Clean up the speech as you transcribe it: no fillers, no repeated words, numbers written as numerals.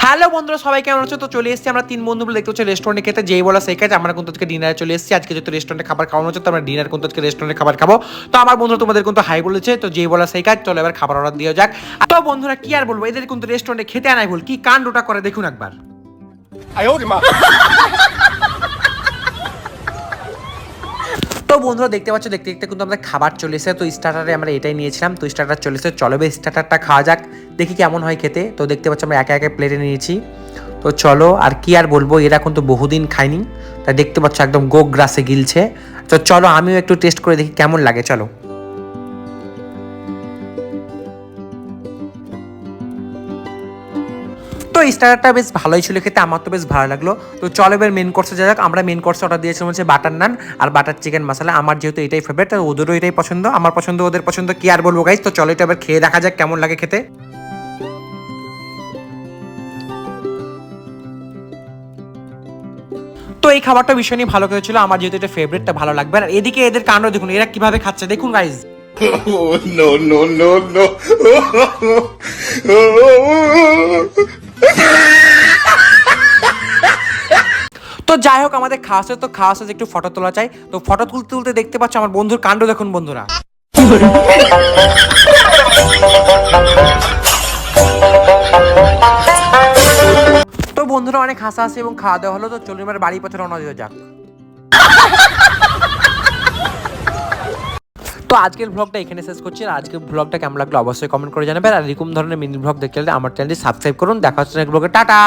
Hello বন্ধুরা, সবাই কেমন আছো? তো চলে এসেছি আমরা তিন বন্ধু মিলে, দেখতে হচ্ছে রেস্টুরেন্টে খেতে, যেই বলা সেই কাজ। আমরা কিন্তু আজকে ডিনারে চলে এসেছি। আজকে যেহেতু রেস্টুরেন্টে খাবার খাওয়ানো হচ্ছে, তো আমরা ডিনার কিন্তু আজকে রেস্টুরেন্টে খাবার খাবো। তো আমার বন্ধুরা তোমাদের কিন্তু হাই বলেছে, তো যেই বলা সেই কাজ, চলো এবার খাবার অর্ডার দিয়ে যাক। তো বন্ধুরা কি আর বলবো, এদের কিন্তু রেস্টুরেন্টে খেতে আনাই ভুল, কি কাণ্ডটা করে দেখুন একবার। তো বন্ধুরা দেখতে পাচ্ছ, দেখতে দেখতে কিন্তু আমাদের খাবার চলে এসেছে। তো স্টার্টারে আমরা এটাই নিয়েছিলাম, তো স্টার্টার চলে এসেছে। চলো বেশ স্টার্টারটা খাওয়া যাক, দেখি কেমন হয় খেতে। তো দেখতে পাচ্ছ আমরা একে একে প্লেটে নিয়েছি। তো চলো, আর কি আর বলবো, এরা কিন্তু বহুদিন খায়নি, তাই দেখতে পাচ্ছ একদম গোগ গ্রাসে গিলছে। তো চলো আমিও একটু টেস্ট করে দেখি কেমন লাগে, চলো। তো স্টার্টারটা বেশ ভালোই ছিল খেতে, আমার তো বেশ ভালো লাগলো। তো চলো এবার মেন কোর্সে যা যাক। আমরা মেন কোর্সে অর্ডার দিয়েছিলাম হচ্ছে বাটার নান আর বাটার চিকেন মশলা। আমার যেহেতু এটাই ফেভারিট, ওদেরও এটাই পছন্দ, আমার পছন্দ ওদের পছন্দ, কি আর বলবো গাইস। তো চলো এটা এবার খেয়ে দেখা যাক কেমন লাগে খেতে। তো এই খাবারটা ভীষণই ভালো করেছিল, আমার যেহেতু এটা ফেভারিটটা ভালো লাগবে। আর এদিকে এদের কাণ্ড দেখুন, এরা কিভাবে খাচ্ছে দেখুন guys. Oh, no, no, no, no. তো যাই হোক, আমাদের খাওয়া শেষে, তো খাওয়া শেষে একটু ফটো তোলা চাই। তো ফটো তুলতে তুলতে দেখতে পাচ্ছ আমার বন্ধুর কাণ্ড দেখুন বন্ধুরা। তো বন্ধুরা অনেক হাসাহাসি এবং খাওয়া দাওয়া হলো। তো চলুন এবার বাড়ির পথে রওনা দিয়ে যাক। তো আজকের ব্লগটা এখানে শেষ করছি। আর আজকের ব্লগটা কেমন লাগলো অবশ্যই কমেন্ট করে জানাবেন। আর এরকম ধরনের মিনি ব্লগ দেখতে হলে আমার চ্যানেলটি সাবস্ক্রাইব করুন। দেখা হচ্ছে নেক্সট ব্লগে, টাটা।